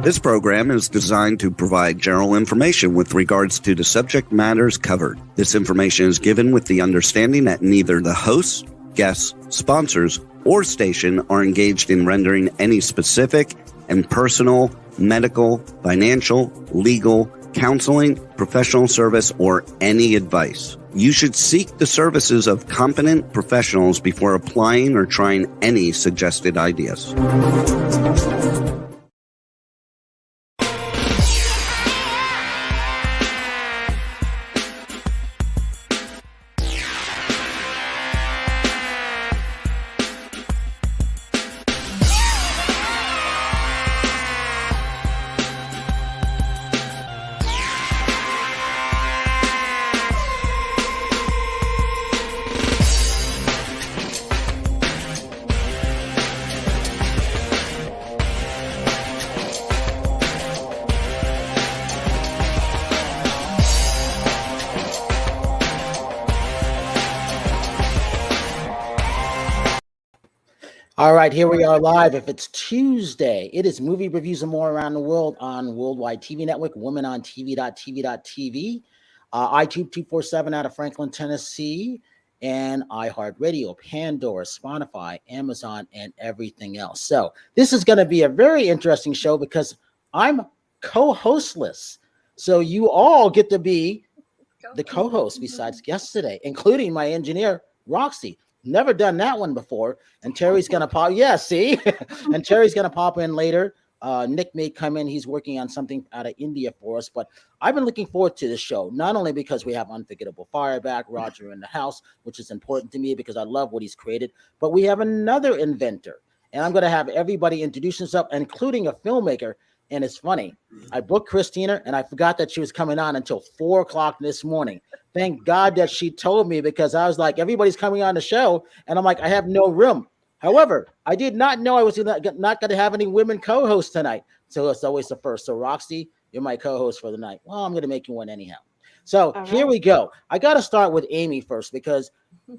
This program is designed to provide general information with regards to the subject matters covered. This information is given with the understanding that neither the hosts, guests, sponsors, or station are engaged in rendering any specific and personal, medical, financial, legal, counseling, professional service, or any advice. You should seek the services of competent professionals before applying or trying any suggested ideas. All right, here we are live. If it's Tuesday, it is movie reviews and more around the world on Worldwide TV Network, womenontv.tv.tv, iTube 247 out of Franklin, Tennessee, and iHeartRadio, Pandora, Spotify, Amazon, and everything else. So this is going to be a very interesting show because I'm co-hostless. So you all get to be the co-host besides guests today, including my engineer, Roxy. Never done that one before. And Terry's going to pop. Yeah, see? And Terry's going to pop in later. Nick may come in. He's working on something out of India for us. But I've been looking forward to this show, not only because we have Unforgettable Fire back, Roger in the house, which is important to me because I love what he's created, but we have another inventor. And I'm going to have everybody introduce themselves, including a filmmaker. And it's funny. I booked Christina, and I forgot that she was coming on until 4 o'clock this morning. Thank God that she told me, because I was like, everybody's coming on the show. And I'm like, I have no room. However, I did not know I was not going to have any women co-hosts tonight. So it's always the first. So Roxy, you're my co-host for the night. Well, I'm going to make you one anyhow. So Here we go. I got to start with Amy first because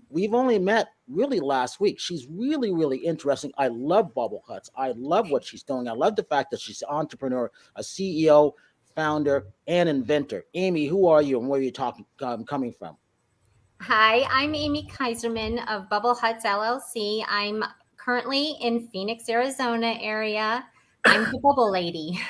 we've only met really last week. She's really, really interesting. I love Bubblehuts. I love what she's doing. I love the fact that she's an entrepreneur, a CEO, founder, and inventor. Amy, who are you and where are you coming from? Hi, I'm Amy Kaiserman of Bubblehuts LLC. I'm currently in Phoenix, Arizona area. I'm the Bubble Lady.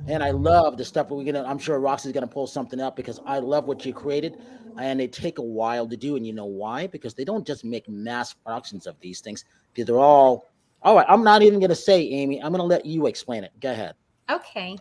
And I love the stuff I'm sure Roxy's gonna pull something up because I love what you created, and they take a while to do. And you know why? Because they don't just make mass productions of these things. They're all right. I'm not even gonna say, Amy. I'm gonna let you explain it. Go ahead. Okay.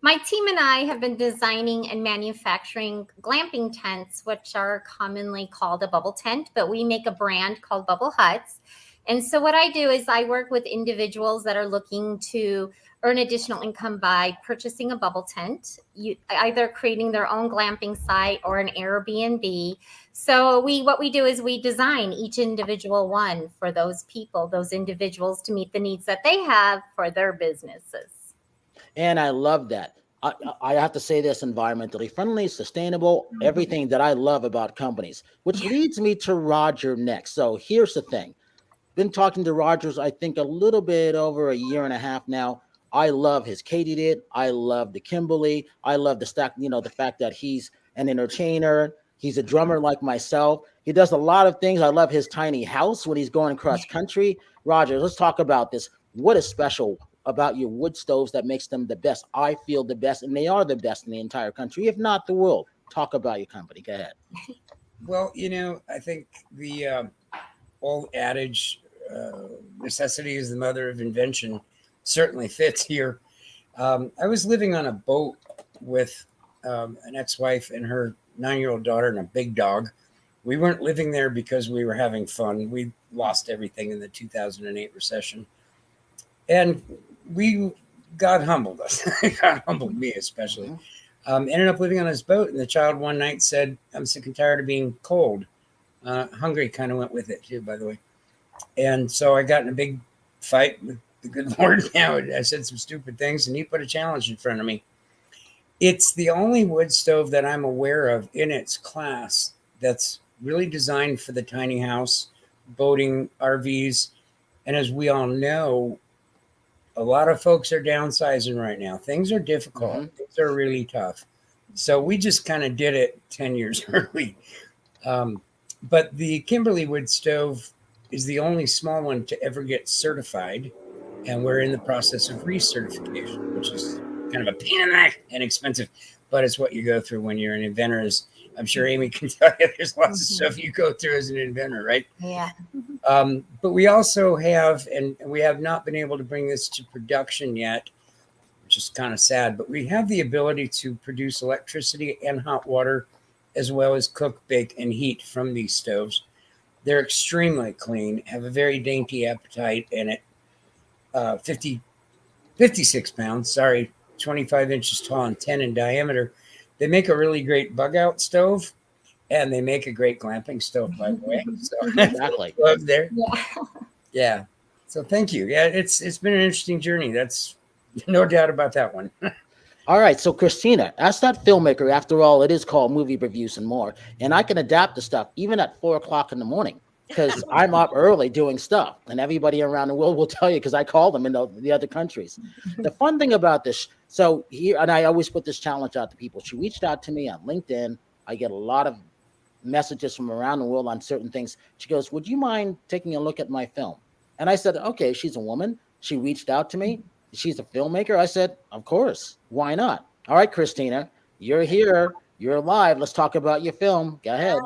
My team and I have been designing and manufacturing glamping tents, which are commonly called a bubble tent, but we make a brand called Bubblehuts. And so what I do is I work with individuals that are looking to earn additional income by purchasing a bubble tent, either creating their own glamping site or an Airbnb. So what we do is we design each individual one for those people, those individuals, to meet the needs that they have for their businesses. And I love that. I have to say this: environmentally friendly, sustainable, everything that I love about companies, which leads me to Roger next. So here's the thing. Been talking to Rogers, I think, a little bit over a year and a half now. I love his Katydid. I love the Kimberly. I love the fact that he's an entertainer. He's a drummer like myself. He does a lot of things. I love his tiny house when he's going across country. Roger, let's talk about this. What is special about your wood stoves that makes them the best? I feel the best, and they are the best in the entire country, if not the world. Talk about your company. Go ahead. Well, I think the old adage, necessity is the mother of invention, certainly fits here. I was living on a boat with an ex-wife and her 9-year-old daughter and a big dog. We weren't living there because we were having fun. We lost everything in the 2008 recession. And God humbled us. God humbled me especially. Ended up living on this boat, and the child one night said, "I'm sick and tired of being cold." Hungry kind of went with it too, by the way. And so I got in a big fight with the good Lord. I said some stupid things, and he put a challenge in front of me. It's the only wood stove that I'm aware of in its class that's really designed for the tiny house, boating, RVs. And as we all know, A lot of folks are downsizing right now. Things are difficult. Mm-hmm. Things are really tough. So we just kind of did it 10 years early. But the Kimberly wood stove is the only small one to ever get certified. And we're in the process of recertification, which is kind of a pain in the neck and expensive, but it's what you go through when you're an inventor. As I'm sure Amy can tell you, there's lots of stuff you go through as an inventor, right? Yeah. But we also have, and we have not been able to bring this to production yet, which is kind of sad, but we have the ability to produce electricity and hot water, as well as cook, bake, and heat from these stoves. They're extremely clean, have a very dainty appetite, and at 56 pounds, 25 inches tall and 10 in diameter, they make a really great bug out stove, and they make a great glamping stove, by the way. So Exactly. plug there. Yeah. Yeah. So thank you. Yeah, it's been an interesting journey. That's no doubt about that one. All right, so Christina, as that filmmaker, after all, it is called movie reviews and more, and I can adapt the stuff even at 4:00 in the morning because I'm up early doing stuff, and everybody around the world will tell you because I call them in the other countries. The fun thing about this, so here, and I always put this challenge out to people. She reached out to me on LinkedIn. I get a lot of messages from around the world on certain things. She goes, "Would you mind taking a look at my film?" And I said, "Okay." She's a woman. She reached out to me. She's a filmmaker. I said, "Of course. Why not?" All right, Christina, you're here. You're live. Let's talk about your film. Go ahead.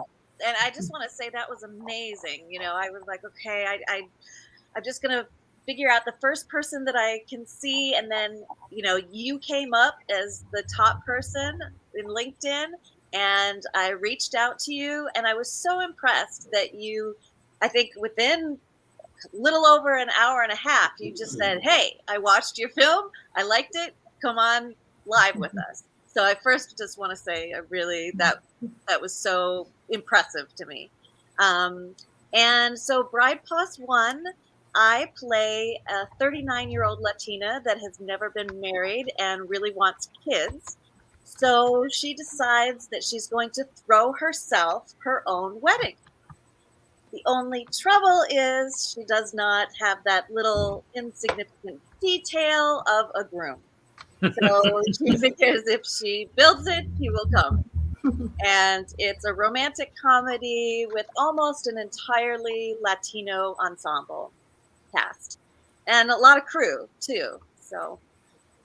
And I just want to say that was amazing. I was like, okay, I'm just gonna figure out the first person that I can see, and then you came up as the top person in LinkedIn, and I reached out to you, and I was so impressed that I think within little over an hour and a half, you just said, "Hey, I watched your film. I liked it. Come on live with us." So I first just want to say, that was so impressive to me. And so Bride Plus One, I play a 39-year-old Latina that has never been married and really wants kids. So she decides that she's going to throw herself her own wedding. The only trouble is she does not have that little insignificant detail of a groom. So she figures if she builds it, he will come. And it's a romantic comedy with almost an entirely Latino ensemble cast. And a lot of crew, too. So,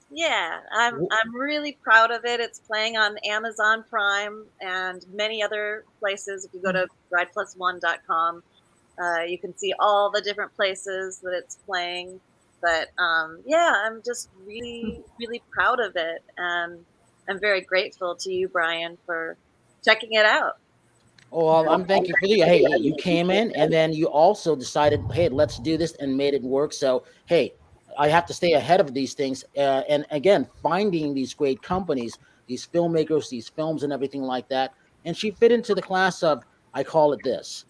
yeah, I'm really proud of it. It's playing on Amazon Prime and many other places. If you go to brideplusone.com, you can see all the different places that it's playing. But yeah, I'm just really, really proud of it. And I'm very grateful to you, Brian, for checking it out. Well, I'm thanking for you. Hey, you came in and then you also decided, hey, let's do this and made it work. So, hey, I have to stay ahead of these things. And again, finding these great companies, these filmmakers, these films and everything like that. And she fit into the class of, I call it this,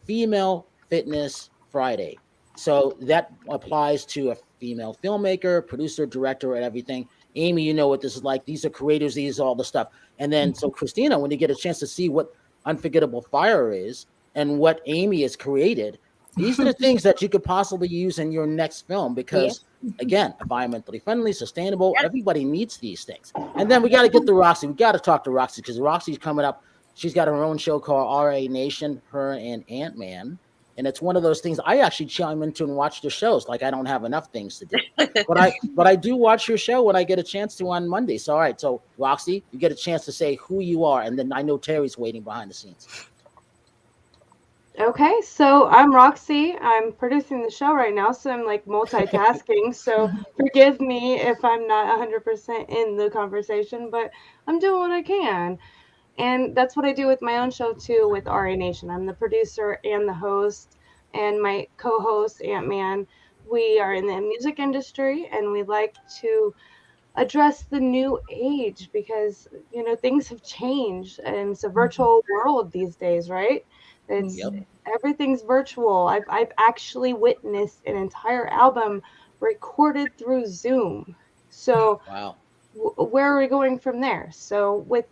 Female Fitness Friday. So that applies to a female filmmaker, producer, director, and everything. Amy, you know what this is like. These are creators. These are all the stuff. And then, so Christina, when you get a chance to see what Unforgettable Fire is and what Amy has created, these are the things that you could possibly use in your next film because, again, environmentally friendly, sustainable. Everybody needs these things. And then we got to get to Roxy. We got to talk to Roxy because Roxy's coming up. She's got her own show called RA Nation, her and Ant-Man. And it's one of those things I actually chime into and watch the shows. Like I don't have enough things to do, but I do watch your show when I get a chance to on Monday. So all right, so Roxy, you get a chance to say who you are, and then I know Terry's waiting behind the scenes. Okay, so I'm Roxy. I'm producing the show right now, so I'm like multitasking. So forgive me if I'm not 100% in the conversation, but I'm doing what I can. And that's what I do with my own show too with RA Nation. I'm the producer and the host, and my co-host Ant-Man. We are in the music industry and we like to address the new age because things have changed and it's a virtual world these days, right? It's everything's virtual. I've actually witnessed an entire album recorded through Zoom. So wow. Where are we going from there? So with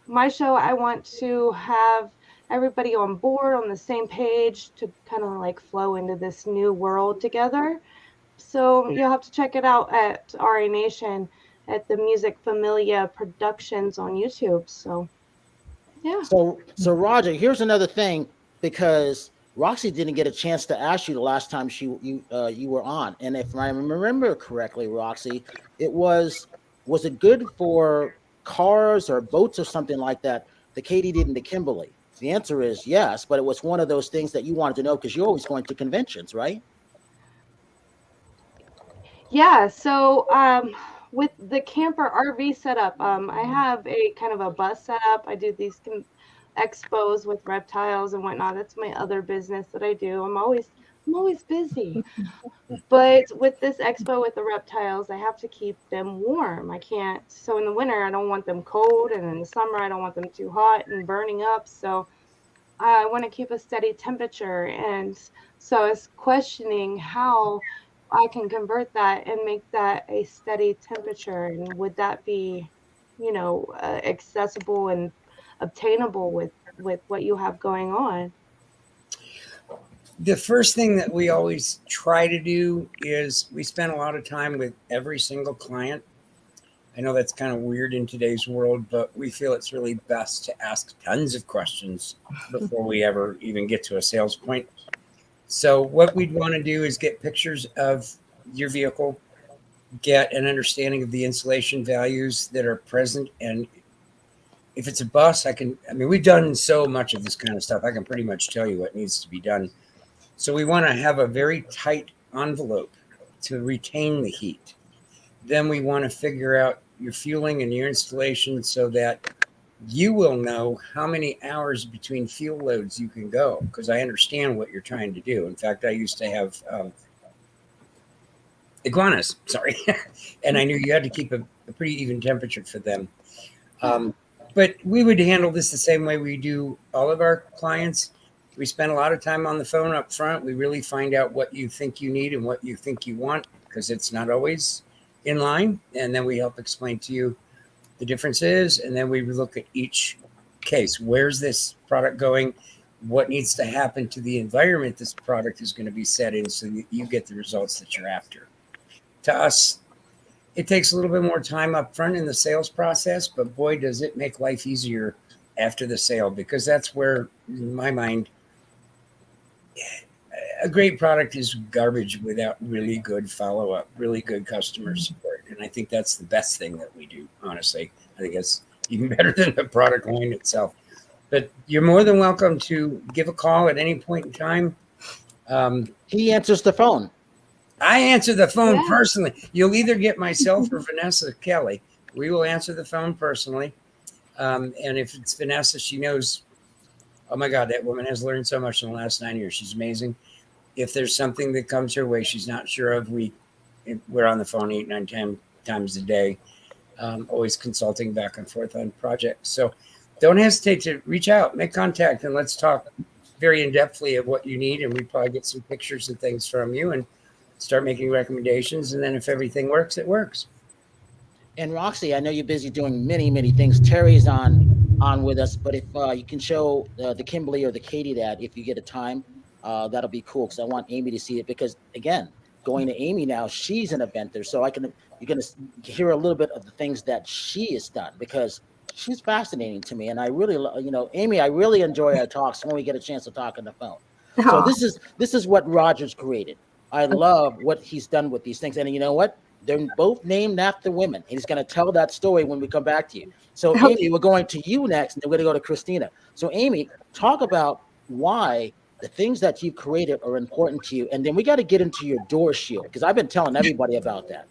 my show, I want to have everybody on board on the same page to kind of like flow into this new world together. So you'll have to check it out at RA Nation at the Music Familia Productions on YouTube. So yeah. So Roger, here's another thing, because Roxy didn't get a chance to ask you the last time you were on, and if I remember correctly, Roxy, it was it good for cars or boats or something like that? The Katydid and the Kimberly. The answer is yes, but it was one of those things that you wanted to know because you're always going to conventions, right? Yeah, so with the camper RV setup, I have a kind of a bus setup. I do these expos with reptiles and whatnot. That's my other business that I do. I'm always busy. But with this expo with the reptiles, I have to keep them warm. I can't. So in the winter, I don't want them cold, and in the summer, I don't want them too hot and burning up. So I want to keep a steady temperature. And so I was questioning how I can convert that and make that a steady temperature. And would that be, accessible and obtainable with what you have going on? The first thing that we always try to do is we spend a lot of time with every single client. I know that's kind of weird in today's world, but we feel it's really best to ask tons of questions before we ever even get to a sales point. So what we'd want to do is get pictures of your vehicle, get an understanding of the insulation values that are present. And if it's a bus, we've done so much of this kind of stuff. I can pretty much tell you what needs to be done. So we want to have a very tight envelope to retain the heat. Then we want to figure out your fueling and your installation so that you will know how many hours between fuel loads you can go, because I understand what you're trying to do. In fact, I used to have iguanas, sorry, and I knew you had to keep a pretty even temperature for them. But we would handle this the same way we do all of our clients. We spend a lot of time on the phone up front. We really find out what you think you need and what you think you want, because it's not always in line. And then we help explain to you the differences. And then we look at each case. Where's this product going? What needs to happen to the environment this product is going to be set in so that you get the results that you're after? To us, it takes a little bit more time up front in the sales process, but boy, does it make life easier after the sale, because that's where, in my mind, a great product is garbage without really good follow-up, really good customer support. And I think that's the best thing that we do, honestly. I think it's even better than the product line itself. But you're more than welcome to give a call at any point in time. He answers the phone. I answer the phone personally. You'll either get myself or Vanessa Kelly. We will answer the phone personally. And if it's Vanessa, she knows, oh my God, that woman has learned so much in the last 9 years. She's amazing. If there's something that comes her way she's not sure of, we're on the phone 8, 9, 10 times a day, always consulting back and forth on projects. So don't hesitate to reach out, make contact, and let's talk very in-depthly of what you need. And we probably get some pictures and things from you and start making recommendations. And then if everything works, it works. And Roxy, I know you're busy doing many, many things. Terry's on with us, but if you can show the Kimberly or the Katydid if you get a time, that'll be cool, because I want Amy to see it. Because again, going to Amy now, she's an inventor, so you're gonna hear a little bit of the things that she has done, because she's fascinating to me. And I really, Amy, I really enjoy our talks when we get a chance to talk on the phone. So this is what Roger's created. I love what he's done with these things, and you know what? They're both named after women. And he's going to tell that story when we come back to you. So, Amy, we're going to you next, and then we're going to go to Christina. So, Amy, talk about why the things that you've created are important to you. And then we got to get into your door shield, because I've been telling everybody about that.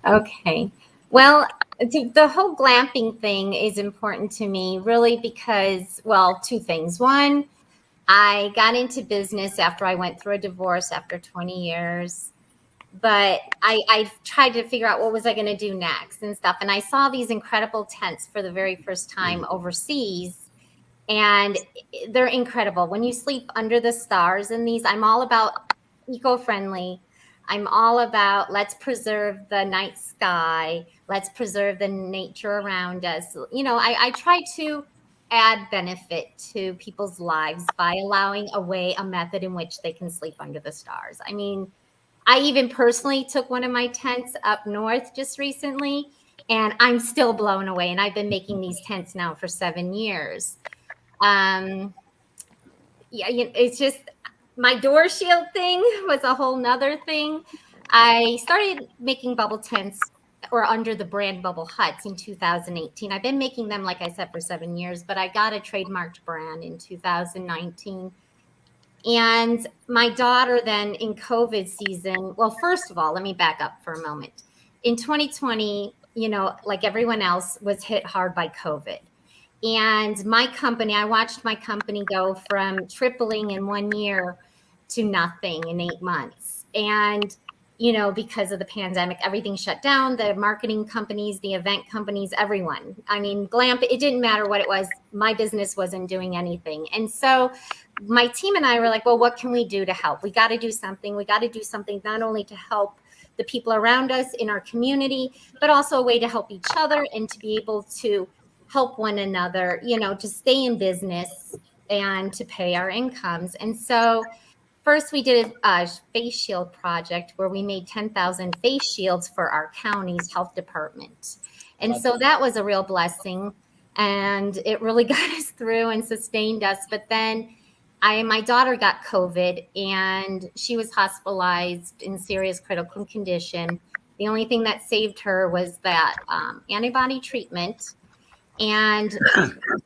Okay. Well, the whole glamping thing is important to me, really, because, well, two things. One, I got into business after I went through a divorce after 20 years. But I tried to figure out what was I going to do next and stuff. And I saw these incredible tents for the very first time overseas. And they're incredible. When you sleep under the stars in these, I'm all about eco-friendly. I'm all about let's preserve the night sky. Let's preserve the nature around us. I try to add benefit to people's lives by allowing a method in which they can sleep under the stars. I mean, I even personally took one of my tents up north just recently, and I'm still blown away. And I've been making these tents now for 7 years. Yeah, it's just my door shield thing was a whole nother thing. I started making bubble tents or under the brand Bubblehuts in 2018. I've been making them, like I said, for 7 years, but I got a trademarked brand in 2019. And my daughter then in COVID season, well, first of all, let me back up for a moment. In 2020, like everyone else, was hit hard by COVID. And my company, I watched my company go from tripling in 1 year to nothing in 8 months. And, because of the pandemic, everything shut down, the marketing companies, the event companies, everyone. I mean, it didn't matter what it was. My business wasn't doing anything. And so my team and I were like, well, what can we do to help? We got to do something. We got to do something not only to help the people around us in our community, but also a way to help each other and to be able to help one another, to stay in business and to pay our incomes. And so first we did a face shield project where we made 10,000 face shields for our county's health department. And so that was a real blessing, and it really got us through and sustained us. But then my daughter got COVID, and she was hospitalized in serious critical condition. The only thing that saved her was that antibody treatment. And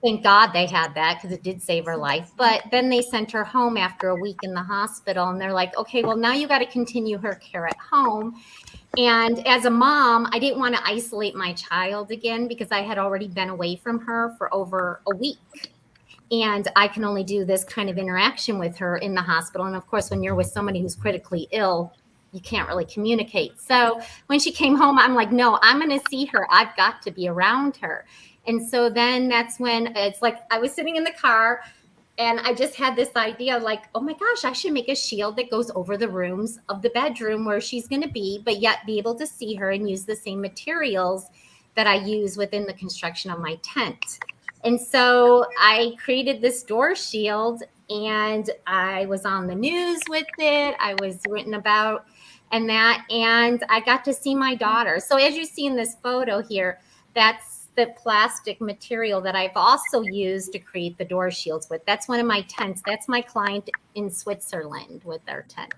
thank God they had that, because it did save her life. But then they sent her home after a week in the hospital, and they're like, okay, well, now you got to continue her care at home. And as a mom, I didn't want to isolate my child again, because I had already been away from her for over a week. And I can only do this kind of interaction with her in the hospital. And of course, when you're with somebody who's critically ill, you can't really communicate. So when she came home, I'm like, no, I'm going to see her. I've got to be around her. And so then that's when it's like I was sitting in the car, and I just had this idea like, oh my gosh, I should make a shield that goes over the rooms of the bedroom where she's going to be, but yet be able to see her and use the same materials that I use within the construction of my tent. And so I created this door shield, and I was on the news with it. I was written about and I got to see my daughter. So as you see in this photo here, that's the plastic material that I've also used to create the door shields with. That's one of my tents. That's my client in Switzerland with their tent.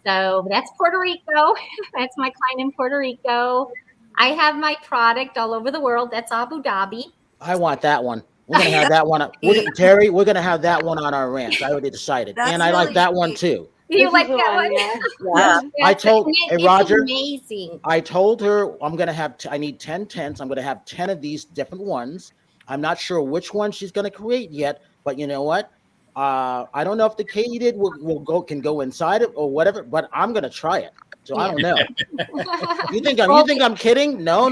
So that's Puerto Rico. That's my client in Puerto Rico. I have my product all over the world. That's Abu Dhabi. I want that one. We're going to have that one. Terry, we're going to have that one on our ranch. I already decided. And I really like that one too. You like that one? Yeah. I told Roger, amazing. I told her I need 10 tents. I'm going to have 10 of these different ones. I'm not sure which one she's going to create yet, but you know what? I don't know if the Katydid can go inside it or whatever, but I'm going to try it. So I don't know. You think I'm kidding? No.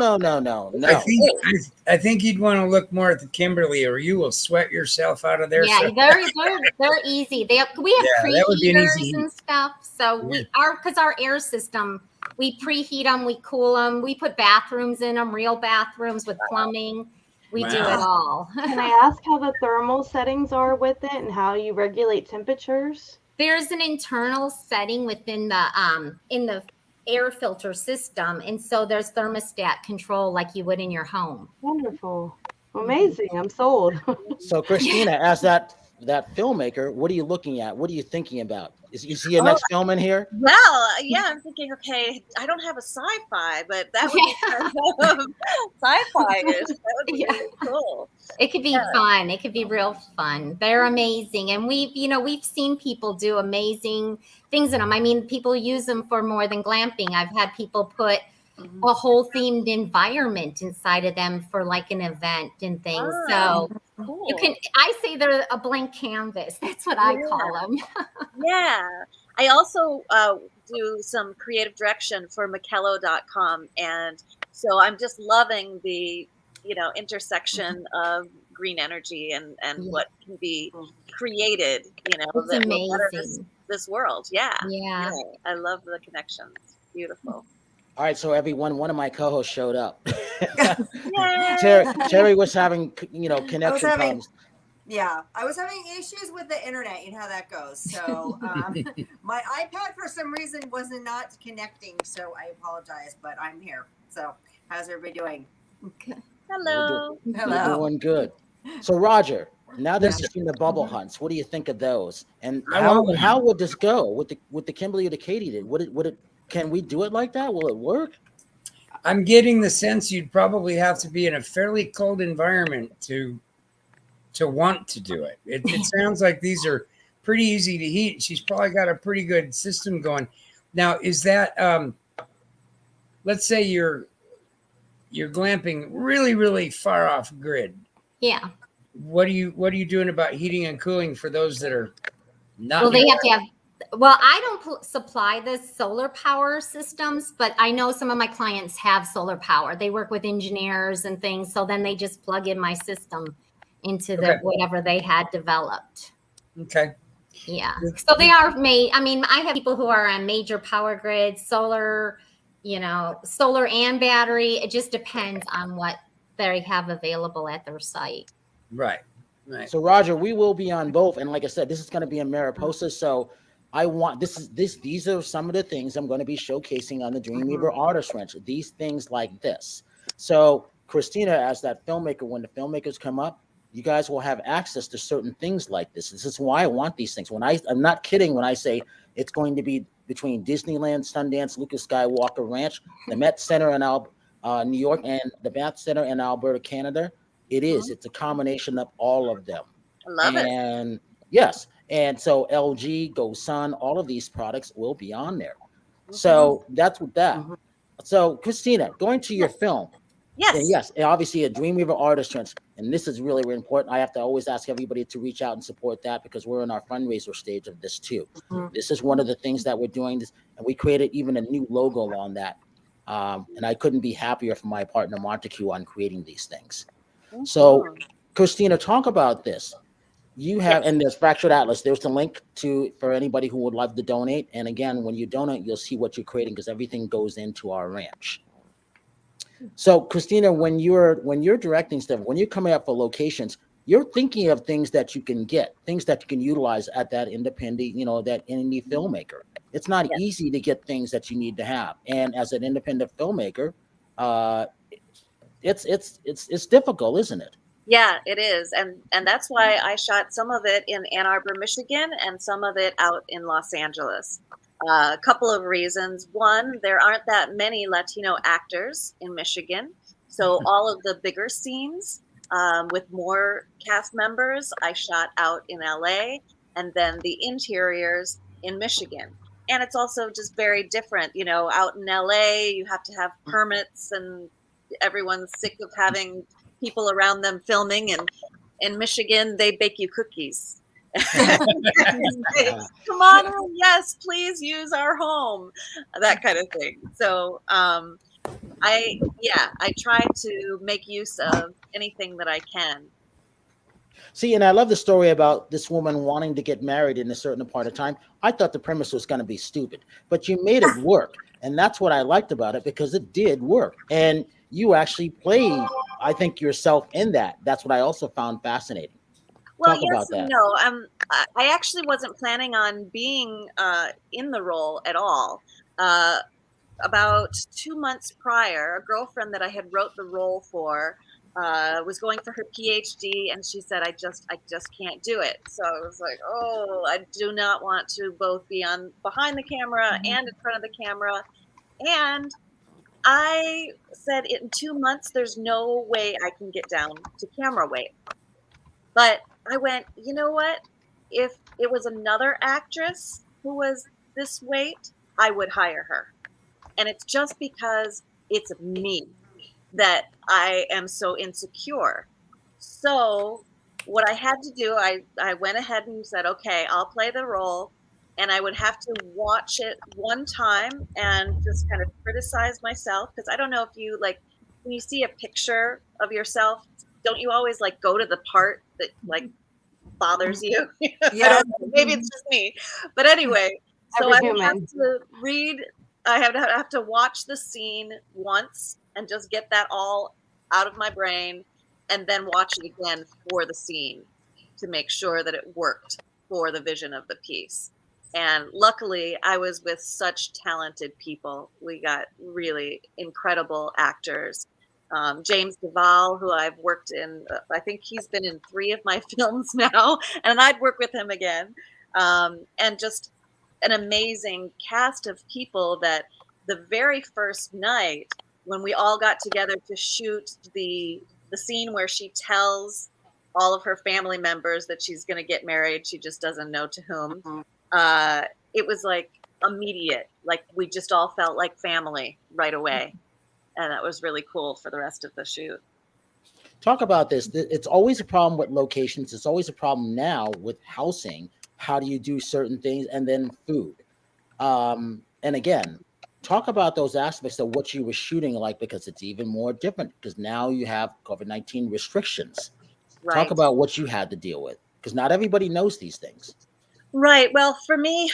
I think you'd want to look more at the Kimberly, or you will sweat yourself out of there. Yeah, they're easy. We have preheaters and stuff. So because our air system, we preheat them, we cool them, we put bathrooms in them, real bathrooms with plumbing. We do it all. Can I ask how the thermal settings are with it and how you regulate temperatures? There's an internal setting within the in the air filter system, and so there's thermostat control like you would in your home. Wonderful, amazing! I'm sold. So, Christina, as that filmmaker, what are you looking at? What are you thinking about? You see your next film in here? Well, yeah, I'm thinking, okay, I don't have a sci-fi, but that would be kind of sci-fi-ish. That would be really cool. It could be fun. It could be real fun. They're amazing. And we've seen people do amazing things in them. I mean, people use them for more than glamping. I've had people put a whole themed environment inside of them for like an event and things. So cool. I say they're a blank canvas. That's what I call them. Yeah. I also do some creative direction for Mikello.com. And so I'm just loving the, intersection of green energy and what can be created, It's amazing. This world. Yeah. Yeah. I love the connections. Beautiful. All right, so everyone, one of my co-hosts showed up. Yay! Terry was having, connection problems. Yeah, I was having issues with the internet. You know how that goes. So my iPad, for some reason, was not connecting. So I apologize, but I'm here. So how's everybody doing? Hello. You're doing good. So Roger, now that you've seen the bubble hunts, what do you think of those? And how would this go with the Kimberly or the Katydid? Can we do it like that? Will it work? I'm getting the sense you'd probably have to be in a fairly cold environment to want to do it. It sounds like these are pretty easy to heat. She's probably got a pretty good system going. Now, is that let's say you're glamping really, really far off grid. Yeah. What are you doing about heating and cooling for those that are not? Well, they have to have. Well, I don't supply the solar power systems, but I know some of my clients have solar power. They work with engineers and things, so then they just plug in my system into the whatever they had developed. Okay. Yeah. So they are made. I mean, I have people who are on major power grids, solar, solar and battery. It just depends on what they have available at their site. Right. So Roger, we will be on both, and like I said, this is going to be in Mariposa. So I want these are some of the things I'm going to be showcasing on the Dreamweaver Artist Wrench. These things like this. So Christina, as that filmmaker, when the filmmakers come up, you guys will have access to certain things like this. This is why I want these things. I'm not kidding when I say it's going to be between Disneyland, Sundance, Lucas Skywalker Ranch, the Met Center in New York, and the Banff Center in Alberta, Canada. It's a combination of all of them. I love it. And yes. And so LG, Go Sun, all of these products will be on there. So that's with that. So Christina, going to your film. Yes. And yes, and obviously a Dreamweaver Artist Wrench. And this is really, really important. I have to always ask everybody to reach out and support that because we're in our fundraiser stage of this too. This is one of the things that we're doing this, and we created even a new logo on that. And I couldn't be happier for my partner Montague on creating these things. So Christina, talk about this. You have, and there's Fractured Atlas. There's the link for anybody who would love to donate. And again, when you donate, you'll see what you're creating because everything goes into our ranch. So Christina, when you're directing stuff, when you're coming up for locations, you're thinking of things that you can get, things that you can utilize at that independent, that indie filmmaker. It's not easy to get things that you need to have. And as an independent filmmaker, it's difficult, isn't it? Yeah, it is. And that's why I shot some of it in Ann Arbor, Michigan, and some of it out in Los Angeles. A couple of reasons. One, there aren't that many Latino actors in Michigan. So all of the bigger scenes with more cast members, I shot out in LA, and then the interiors in Michigan. And it's also just very different. Out in LA, you have to have permits, and everyone's sick of having people around them filming, and in Michigan they bake you cookies. Come on in, yes, please use our home, that kind of thing. So I try to make use of anything that I can. See, and I love the story about this woman wanting to get married in a certain part of time. I thought the premise was going to be stupid, but you made it work, and that's what I liked about it because it did work. And you actually played, I think, yourself in that. That's what I also found fascinating. Well, Talk yes about that. and no. I actually wasn't planning on being in the role at all. About 2 months prior, a girlfriend that I had wrote the role for was going for her PhD, and she said, I just can't do it. So I was like, oh, I do not want to both be behind the camera and in front of the camera. And I said, in 2 months, there's no way I can get down to camera weight. But I went, you know what? If it was another actress who was this weight, I would hire her. And it's just because it's me that I am so insecure. So what I had to do, I went ahead and said, okay, I'll play the role. And I would have to watch it one time and just kind of criticize myself. Because I don't know if you, like, when you see a picture of yourself, don't you always go to the part that bothers you? Yeah. I don't know, maybe it's just me. But anyway, so I would have to I have to watch the scene once and just get that all out of my brain and then watch it again for the scene. to make sure that it worked for the vision of the piece. And luckily, I was with such talented people. We got really incredible actors. James Duval, who I've worked in, I think he's been in 3 of my films now, and I'd work with him again. And just an amazing cast of people that the very first night when we all got together to shoot the scene where she tells all of her family members that she's going to get married, she just doesn't know to whom. It was like immediate, like we just all felt like family right away. And that was really cool for the rest of the shoot. Talk about this. It's always a problem with locations. It's always a problem now with housing. How do you do certain things? And then food. And again, talk about those aspects of what you were shooting like, because it's even more different because now you have COVID-19 restrictions. Right. Talk about what you had to deal with, because not everybody knows these things. Right. Well, for me,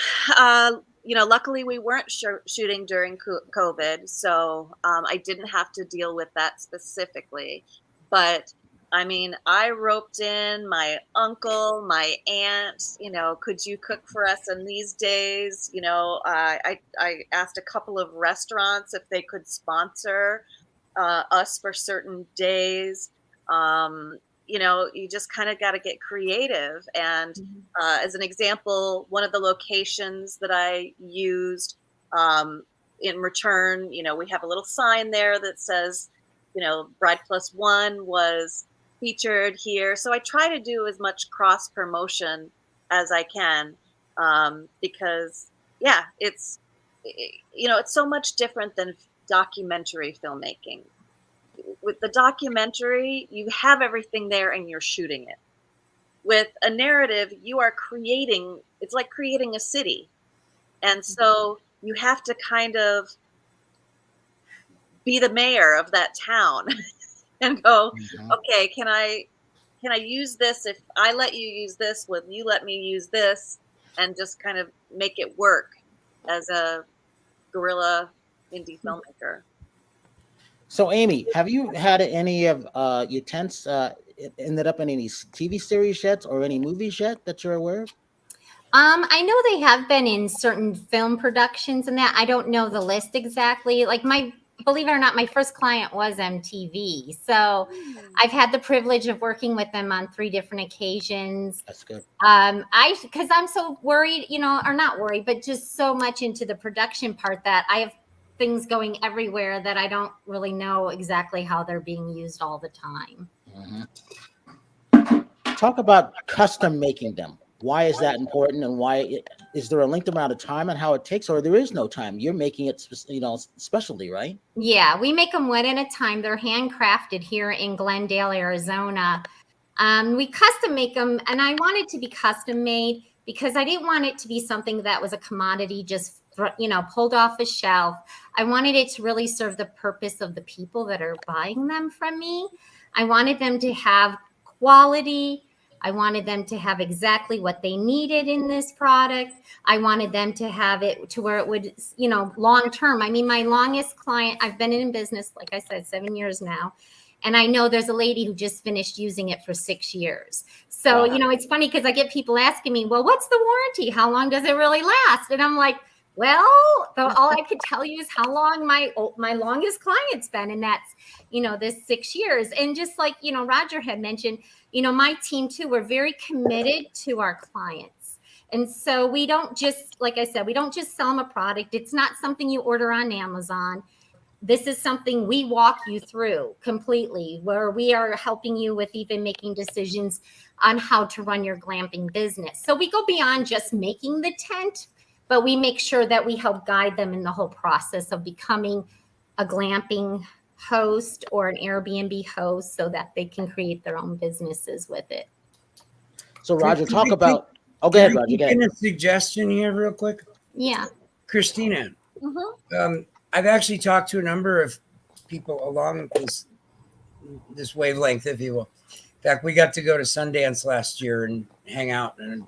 luckily we weren't shooting during COVID, so I didn't have to deal with that specifically. But I mean, I roped in my uncle, my aunt, could you cook for us in these days? I asked a couple of restaurants if they could sponsor us for certain days. You just kind of got to get creative. And as an example, one of the locations that I used in return, we have a little sign there that says, Bride Plus One was featured here. So I try to do as much cross promotion as I can because, it's so much different than documentary filmmaking. With the documentary, you have everything there and you're shooting it. With a narrative, you are creating, it's like creating a city. And so you have to kind of be the mayor of that town and go, okay, can I use this? If I let you use this, will you let me use this? And just kind of make it work as a guerrilla indie filmmaker. So, Amy, have you had any of your tents ended up in any TV series yet or any movies yet that you're aware of? I know they have been in certain film productions and that. I don't know the list exactly. Like believe it or not, my first client was MTV. So I've had the privilege of working with them on 3 different occasions. That's good. Because I'm so worried, or not worried, but just so much into the production part that I have things going everywhere that I don't really know exactly how they're being used all the time. Talk about custom making them. Why is that important, and is there a linked amount of time and how it takes, or there is no time? You're making it, specialty, right? Yeah, we make them one at a time. They're handcrafted here in Glendale, Arizona. We custom make them, and I want it to be custom made because I didn't want it to be something that was a commodity just pulled off a shelf. I wanted it to really serve the purpose of the people that are buying them from me. I wanted them to have quality. I wanted them to have exactly what they needed in this product. I wanted them to have it to where it would, long term. I mean, my longest client, I've been in business, like I said, 7 years now. And I know there's a lady who just finished using it for 6 years. So, it's funny because I get people asking me, well, what's the warranty? How long does it really last? And I'm like, well, all I could tell you is how long my longest client's been, and that's, this 6 years. And just like, Roger had mentioned, my team too, we're very committed to our clients. And so we don't just, like I said, we don't just sell them a product. It's not something you order on Amazon. This is something we walk you through completely, where we are helping you with even making decisions on how to run your glamping business. So we go beyond just making the tent, but we make sure that we help guide them in the whole process of becoming a glamping host or an Airbnb host so that they can create their own businesses with it. So, Roger, talk about... Oh, go ahead, Roger. Can I a suggestion here real quick? Yeah. Christina, I've actually talked to a number of people along this wavelength, if you will. In fact, we got to go to Sundance last year and hang out, and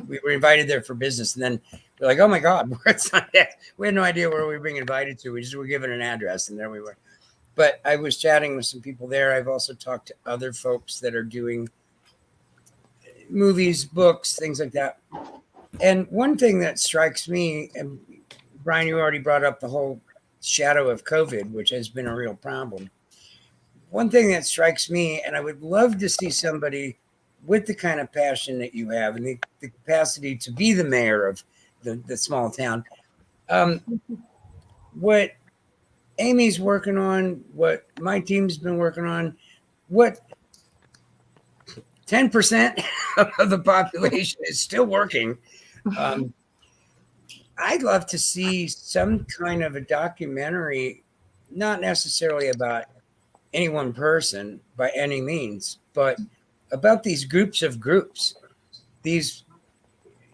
we were invited there for business. And then we're like, oh my God, we're at Sundance. We had no idea where we were being invited to. We just were given an address, and there we were. But I was chatting with some people there. I've also talked to other folks that are doing movies, books, things like that. And one thing that strikes me, and Brian, you already brought up the whole shadow of COVID, which has been a real problem. One thing that strikes me, and I would love to see somebody with the kind of passion that you have and the capacity to be the mayor of the small town. What Amy's working on, what my team's been working on, what 10% of the population is still working. I'd love to see some kind of a documentary, not necessarily about any one person by any means, but about these groups of groups. These,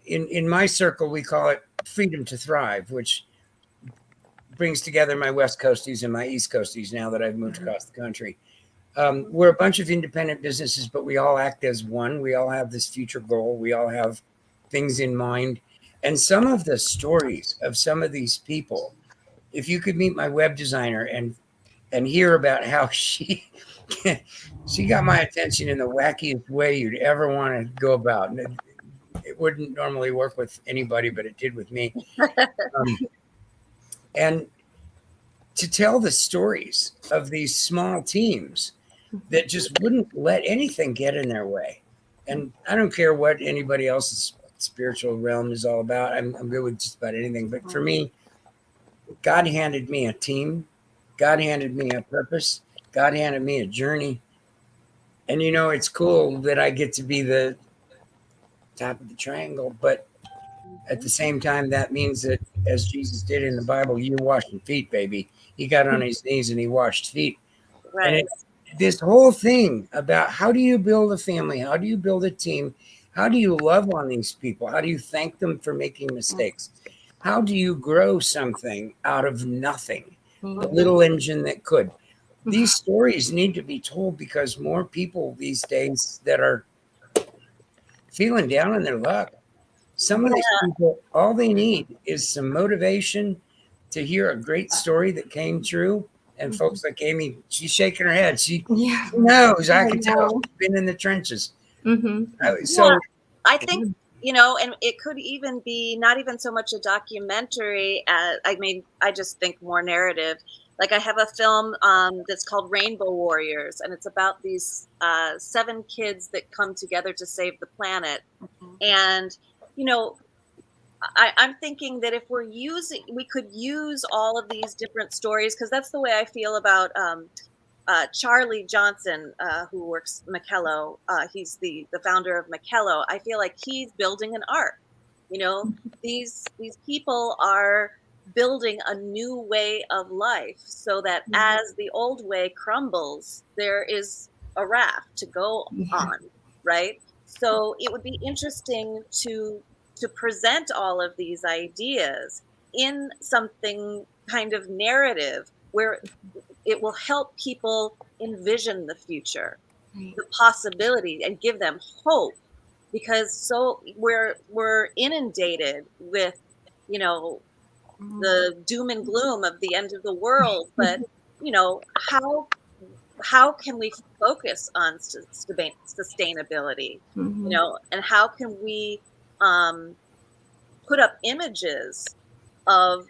in my circle, we call it Freedom to Thrive, which brings together my West Coasties and my East Coasties now that I've moved across the country. We're a bunch of independent businesses, but we all act as one. We all have this future goal. We all have things in mind. And some of the stories of some of these people, if you could meet my web designer and hear about how she got my attention in the wackiest way you'd ever want to go about. And it wouldn't normally work with anybody, but it did with me. And to tell the stories of these small teams that just wouldn't let anything get in their way. And I don't care what anybody else's spiritual realm is all about. I'm good with just about anything. But for me, God handed me a team. God handed me a purpose. God handed me a journey. And, you know, it's cool that I get to be the top of the triangle. But at the same time, that means that, as Jesus did in the Bible, you're washing feet, baby. He got on his knees and he washed feet. Right. And this whole thing about how do you build a family? How do you build a team? How do you love on these people? How do you thank them for making mistakes? How do you grow something out of nothing? The little engine that could. These stories need to be told because more people these days that are feeling down on their luck. Some of these people, all they need is some motivation to hear a great story that came true. And folks like Amy, she's shaking her head. She knows. I can tell. She's been in the trenches. So I think, you know, and it could even be not even so much a documentary as, I mean, I just think more narrative. Like I have a film that's called Rainbow Warriors, and it's about these 7 kids that come together to save the planet. And, you know, I'm thinking that if we could use all of these different stories, because that's the way I feel about Charlie Johnson, who works Mackello. He's the founder of Mackello. I feel like he's building an ark. You know, these people are building a new way of life so that as the old way crumbles, there is a raft to go on, right? So it would be interesting to present all of these ideas in something kind of narrative where it will help people envision the future, the possibility, and give them hope, because so we're inundated with, you know, the doom and gloom of the end of the world. But, you know, how can we focus on sustainability, you know, and how can we put up images of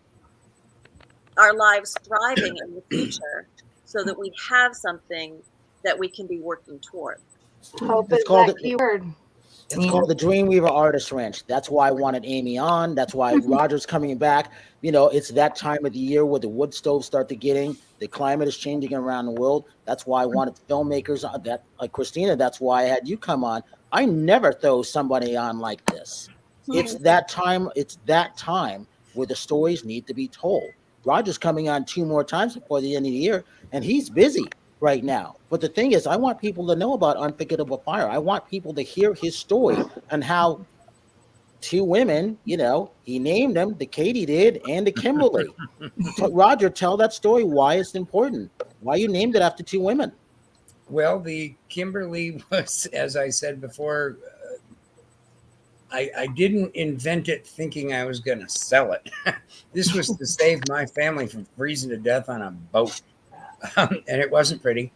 our lives thriving in the future so that we have something that we can be working toward. Hope It's is called that keyword. It's called the Dreamweaver Artist Ranch. That's why I wanted Amy on. That's why Roger's coming back. You know, it's that time of the year where the wood stoves start to getting. The climate is changing around the world. That's why I wanted filmmakers on that, like Christina. That's why I had you come on. I never throw somebody on like this. It's that time. It's that time where the stories need to be told. Roger's coming on 2 more times before the end of the year, and he's busy right now. But the thing is, I want people to know about Unforgettable Fire. I want people to hear his story and how 2 women, you know, he named them, the Katydid and the Kimberly. Roger, tell that story, why it's important, why you named it after 2 women. Well, the Kimberly was, as I said before, I didn't invent it thinking I was going to sell it. This was to save my family from freezing to death on a boat. And it wasn't pretty.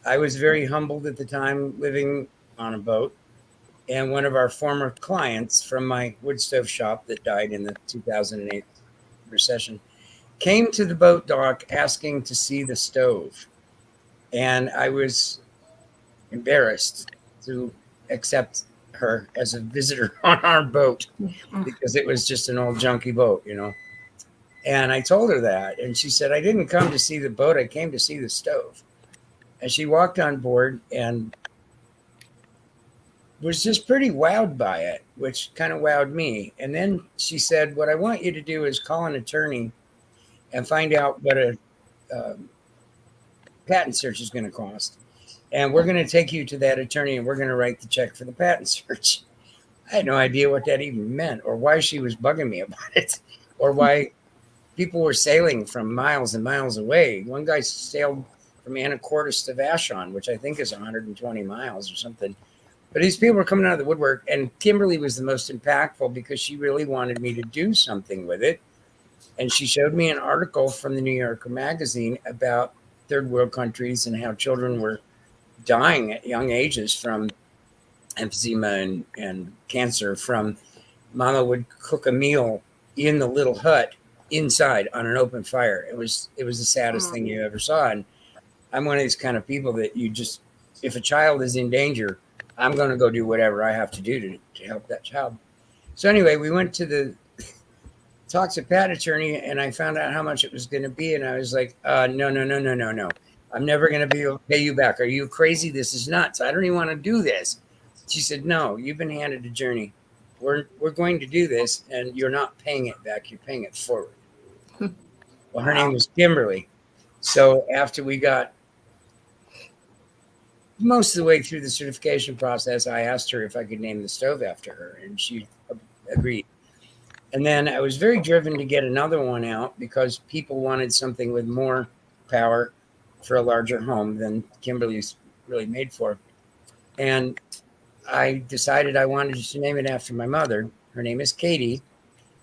I was very humbled at the time living on a boat. And one of our former clients from my wood stove shop that died in the 2008 recession came to the boat dock asking to see the stove. And I was embarrassed to accept her as a visitor on our boat because it was just an old junky boat, you know. And I told her that, and she said, I didn't come to see the boat, I came to see the stove. And she walked on board and was just pretty wowed by it, which kind of wowed me. And then she said, what I want you to do is call an attorney and find out what a patent search is going to cost. And we're going to take you to that attorney and we're going to write the check for the patent search. I had no idea what that even meant or why she was bugging me about it or why people were sailing from miles and miles away. One guy sailed from Anacortes to Vashon, which I think is 120 miles or something. But these people were coming out of the woodwork, and Kimberly was the most impactful because she really wanted me to do something with it. And she showed me an article from the New Yorker magazine about third world countries and how children were dying at young ages from emphysema and cancer from mama would cook a meal in the little hut inside on an open fire. It was the saddest thing you ever saw. And I'm one of these kind of people that you just, if a child is in danger, I'm going to go do whatever I have to do to help that child. So anyway, we went to the talks to patent attorney and I found out how much it was going to be. And I was like, no. I'm never going to be able to pay you back. Are you crazy? This is nuts. I don't even want to do this. She said, no, you've been handed a journey. We're going to do this and you're not paying it back. You're paying it forward. Well, her name was Kimberly. So after we got most of the way through the certification process, I asked her if I could name the stove after her, and she agreed. And then I was very driven to get another one out because people wanted something with more power for a larger home than Kimberly's really made for. And I decided I wanted to name it after my mother. Her name is Katie.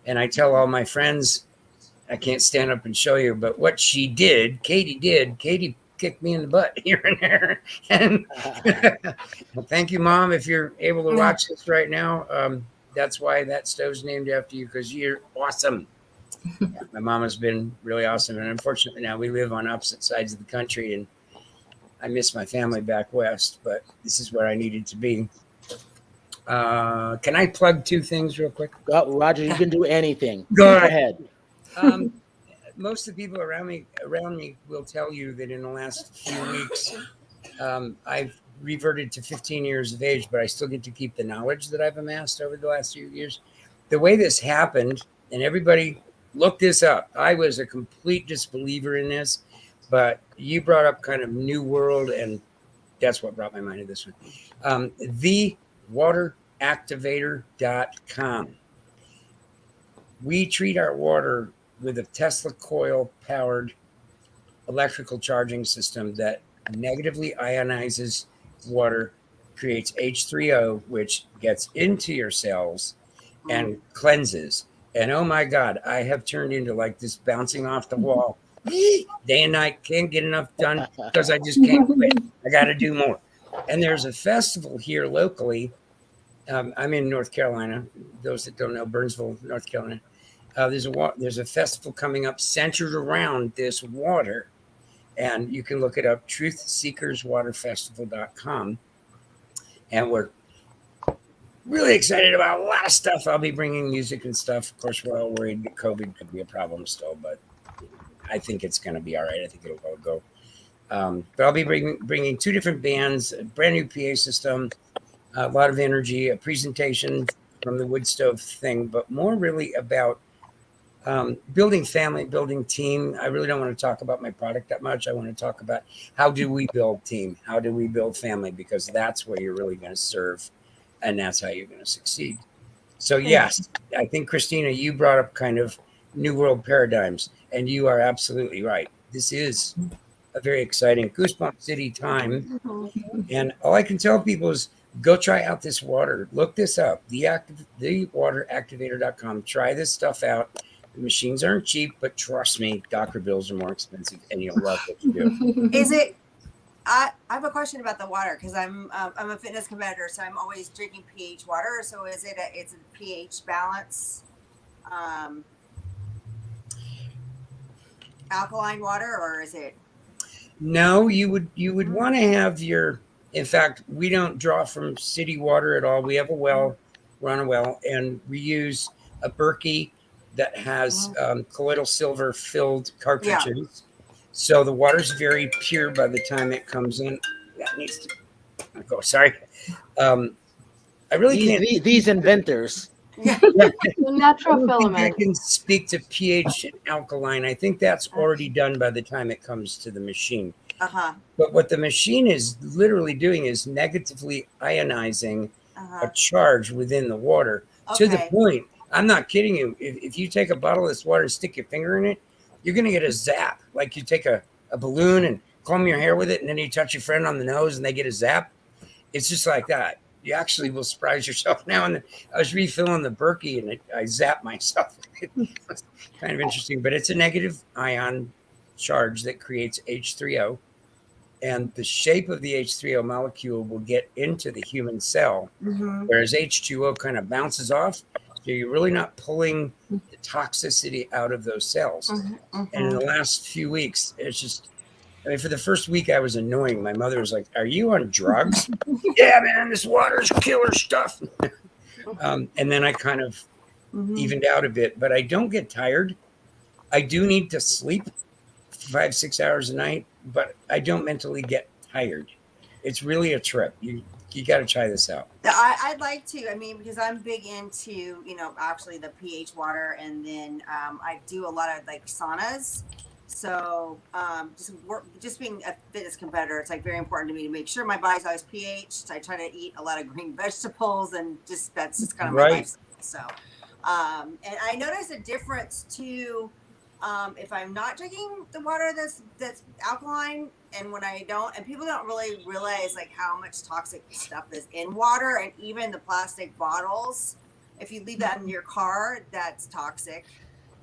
And I tell all my friends, I can't stand up and show you, but what she did, Katie kicked me in the butt here and there. And well, thank you, Mom, if you're able to watch this right now. That's why that stove's named after you, because you're awesome. My mom has been really awesome. And unfortunately now we live on opposite sides of the country and I miss my family back west, but this is where I needed to be. Can I plug two things real quick? Roger, you can do anything. Go ahead. Most of the people around me will tell you that in the last few weeks, I've reverted to 15 years of age, but I still get to keep the knowledge that I've amassed over the last few years. The way this happened, and everybody look this up. I was a complete disbeliever in this, but you brought up kind of New World, and that's what brought my mind to this one. TheWaterActivator.com. We treat our water with a Tesla coil powered electrical charging system that negatively ionizes water, creates H3O, which gets into your cells and cleanses. And oh my God, I have turned into like this bouncing off the wall day and night. Can't get enough done because I just can't quit. I got to do more. And there's a festival here locally. I'm in North Carolina. Those that don't know, Burnsville, North Carolina. There's a festival coming up centered around this water. And you can look it up, truthseekerswaterfestival.com. And we're really excited about a lot of stuff. I'll be bringing music and stuff. Of course, we're all worried that COVID could be a problem still, but I think it's going to be all right. I think it'll all go. But I'll be bringing two different bands, a brand new PA system, a lot of energy, a presentation from the wood stove thing, but more really about building family, building team. I really don't want to talk about my product that much. I want to talk about how do we build team? How do we build family? Because that's where you're really going to serve. And that's how you're going to succeed. So yes, I think, Christina, you brought up kind of new world paradigms, and you are absolutely right. This is a very exciting Goosebump City time. And all I can tell people is go try out this water. Look this up, TheWaterActivator.com. Try this stuff out. The machines aren't cheap, but trust me, doctor bills are more expensive, and you'll love what you do. Is it I have a question about the water because I'm a fitness competitor, so I'm always drinking pH water. So is it it's a pH balance, um, alkaline water, or is it? No, you would want to have your. In fact, we don't draw from city water at all. We have a well, we're on a well, and we use a Berkey that has colloidal silver filled Yeah. cartridges. So the water's very pure by the time it comes in. That needs to go. Sorry, I really can't. These inventors. Yeah. The I natural don't think I filament. can speak to pH and alkaline. I think that's already done by the time it comes to the machine. Uh-huh. But what the machine is literally doing is negatively ionizing a Uh-huh. charge within the water to the Okay. point. I'm not kidding you. If you take a bottle of this water and stick your finger in it, you're going to get a zap. Like you take a balloon and comb your hair with it, and then you touch your friend on the nose and they get a zap. It's just like that. You actually will surprise yourself now. And I was refilling the Berkey and I zapped myself. It's kind of interesting, but it's a negative ion charge that creates H3O. And the shape of the H3O molecule will get into the human cell, Mm-hmm. whereas H2O kind of bounces off. So you're really not pulling the toxicity out of those cells. Mm-hmm. And in the last few weeks, it's just, I mean, for the first week, I was annoying. My mother was like, "Are you on drugs?" Yeah, man, this water's killer stuff. And then I kind of Mm-hmm. evened out a bit, but I don't get tired. I do need to sleep 5-6 hours a night, but I don't mentally get tired. It's really a trip. You got to try this out. I'd like to. I mean, because I'm big into, actually the pH water, and then I do a lot of like saunas. So just being a fitness competitor, it's like very important to me to make sure my body's always pH. I try to eat a lot of green vegetables, and that's just kind of my Right. lifestyle. So, and I notice a difference too. If I'm not drinking the water that's alkaline, and when I don't, and people don't really realize like how much toxic stuff is in water, and even the plastic bottles. If you leave that in your car, that's toxic.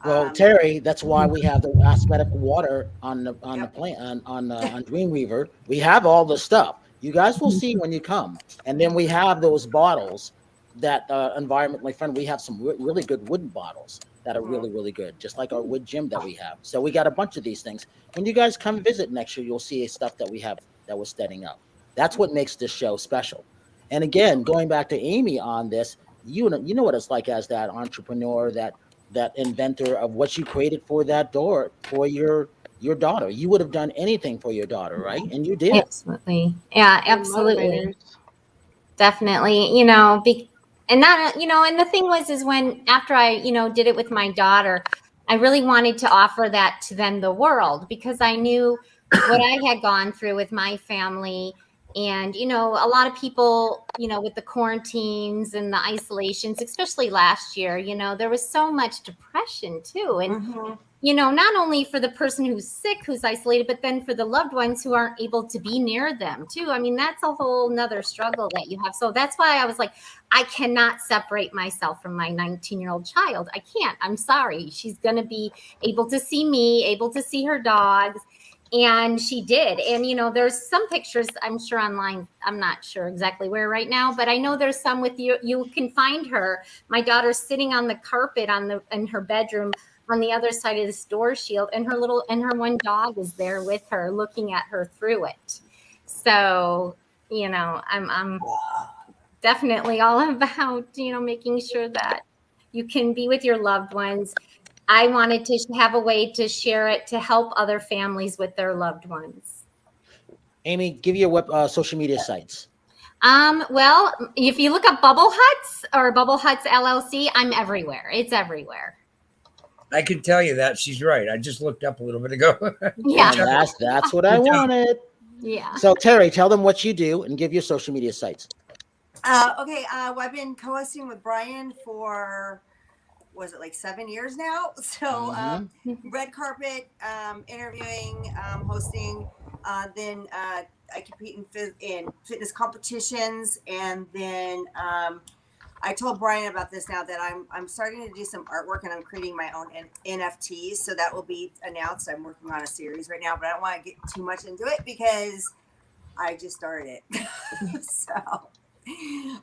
Well, Terry, that's why we have the asthmatic water on the plant on Dreamweaver. We have all the stuff. You guys will see when you come, and then we have those bottles that environmentally friendly. We have some really good wooden bottles that are really, really good, just like our wood gym that we have. So we got a bunch of these things. When you guys come visit next year, you'll see stuff that we have that we're setting up. That's what makes this show special. And again, going back to Amy on this, you know what it's like as that entrepreneur, that inventor of what you created for that door for your daughter. You would have done anything for your daughter, right? And you did. Absolutely. Yeah, They're absolutely. motivators. Definitely. And that, and the thing is when after I, did it with my daughter, I really wanted to offer that to then the world, because I knew what I had gone through with my family. And, a lot of people, with the quarantines and the isolations, especially last year, there was so much depression too. And, Mm-hmm. not only for the person who's sick, who's isolated, but then for the loved ones who aren't able to be near them too. I mean, that's a whole nother struggle that you have. So that's why I was like, I cannot separate myself from my 19-year-old child. I can't. I'm sorry. She's going to be able to see me, able to see her dogs. And she did. And, there's some pictures, I'm sure online. I'm not sure exactly where right now, but I know there's some with you. You can find her. My daughter's sitting on the carpet in her bedroom on the other side of this door shield, and her one dog is there with her, looking at her through it. So, I'm definitely all about, making sure that you can be with your loved ones. I wanted to have a way to share it to help other families with their loved ones. Amy, give your social media sites. Well, if you look up Bubblehuts or Bubblehuts LLC, I'm everywhere. It's everywhere. I can tell you that she's right. I just looked up a little bit ago. Yeah. And that's what I wanted. Yeah. So Terry, tell them what you do and give your social media sites. Okay. Well, I've been co-hosting with Brian for, was it like 7 years now? So red carpet, interviewing, hosting. Then I compete in fitness competitions, and then I told Brian about this now that I'm starting to do some artwork, and I'm creating my own NFTs. So that will be announced. I'm working on a series right now, but I don't want to get too much into it because I just started it. So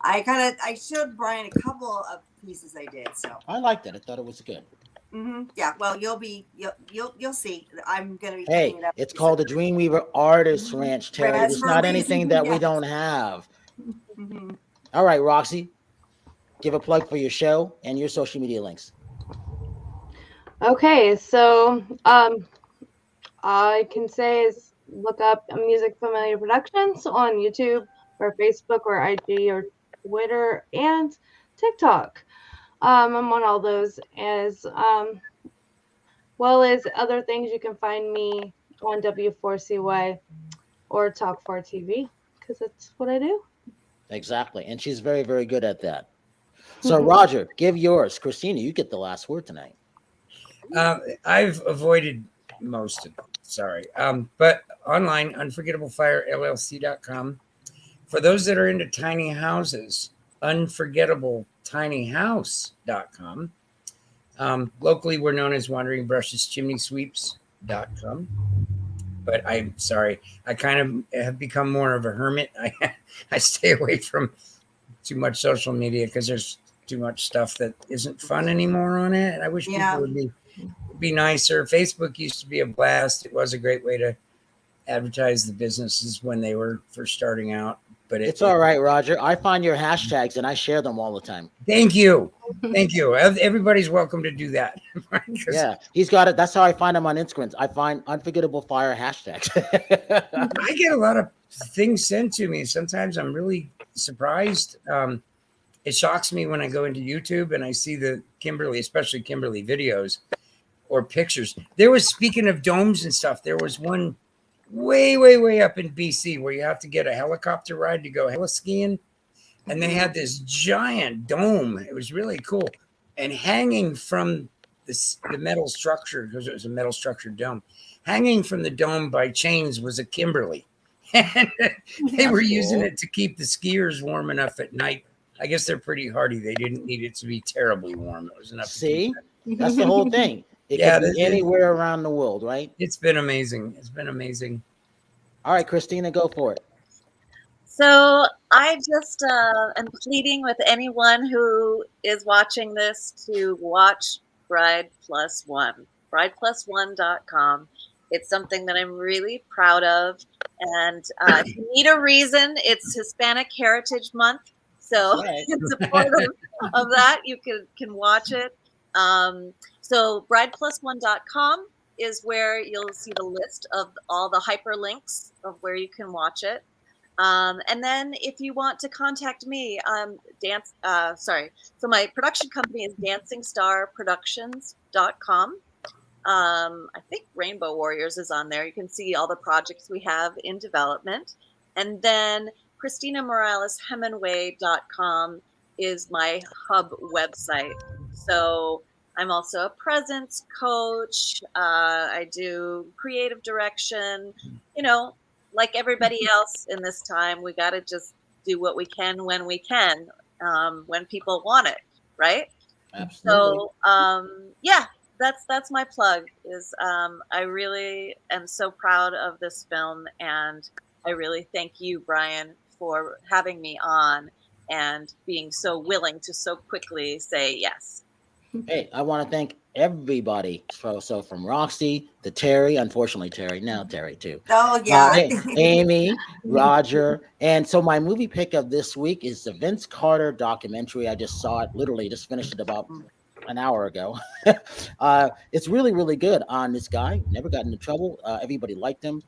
I showed Brian a couple of pieces I did. So I liked it. I thought it was good. Yeah, well, you'll see. I'm gonna be Hey, putting it up. it's called the Dreamweaver Artist Ranch, Terry. That's It's for a not reason, anything that we yes. don't have. Mm-hmm. All right, Roxy, give a plug for your show and your social media links. Okay, so I can say is look up Music Familiar Productions on YouTube or Facebook or IG or Twitter and TikTok. I'm on all those as well as other things. You can find me on W4CY or Talk 4 TV because that's what I do. Exactly. And she's very, very good at that. So, Roger, give yours. Christina, you get the last word tonight. I've avoided most of it. Sorry. But online, unforgettableFireLLC.com. For those that are into tiny houses, unforgettabletinyhouse.com. Locally, we're known as Wandering Brushes Chimney Sweeps.com. But I'm sorry, I kind of have become more of a hermit. I stay away from too much social media because there's too much stuff that isn't fun anymore on it. I wish people would be nicer. Facebook used to be a blast. It was a great way to advertise the businesses when they were first starting out. But it's all right, Roger. I find your hashtags and I share them all the time. Thank you. Thank you. Everybody's welcome to do that. Yeah, he's got it. That's how I find him on Instagram. I find Unforgettable Fire hashtags. I get a lot of things sent to me. Sometimes I'm really surprised. It shocks me when I go into YouTube and I see the Kimberly, especially Kimberly videos or pictures. There was, speaking of domes and stuff, there was one way up in BC where you have to get a helicopter ride to go heli-skiing. And they had this giant dome. It was really cool. And hanging from the metal structure, because it was a metal structured dome, hanging from the dome by chains was a Kimberly. And they were using it to keep the skiers warm enough at night. I guess they're pretty hardy. They didn't need it to be terribly warm. It was enough. See, that's the whole thing. It can be anywhere around the world, right? It's been amazing. It's been amazing. All right, Christina, go for it. So I just am pleading with anyone who is watching this to watch Bride Plus One, brideplusone.com. It's something that I'm really proud of. And if you need a reason, it's Hispanic Heritage Month. So in support of that, you can watch it. So brideplusone.com is where you'll see the list of all the hyperlinks of where you can watch it. And then if you want to contact me, so my production company is DancingStarProductions.com. I think Rainbow Warriors is on there. You can see all the projects we have in development. And then ChristinaMoralesHemingway.com is my hub website. So I'm also a presence coach. I do creative direction, like everybody else in this time. We got to just do what we can when we can, when people want it. Right. Absolutely. So, that's my plug is, I really am so proud of this film, and I really thank you, Brian, for having me on and being so willing to so quickly say yes. Hey, I want to thank everybody. So from Roxy to Terry, unfortunately Terry, now Terry too. Oh yeah. Amy, Roger. And so my movie pick of this week is the Vince Carter documentary. I just saw it, literally just finished it about an hour ago. It's really, really good on this guy. Never got into trouble. Everybody liked him.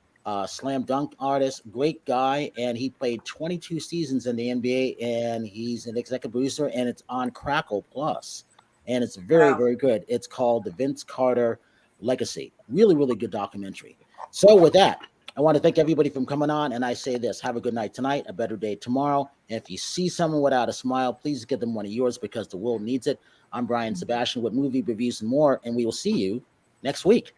Slam dunk artist, great guy, and he played 22 seasons in the NBA, and he's an executive producer, and it's on Crackle Plus. And it's very, very good. It's called The Vince Carter Legacy. Really, really good documentary. So with that, I want to thank everybody for coming on. And I say this, have a good night tonight, a better day tomorrow. And if you see someone without a smile, please give them one of yours because the world needs it. I'm Brian Sebastian with movie reviews and more, and we will see you next week.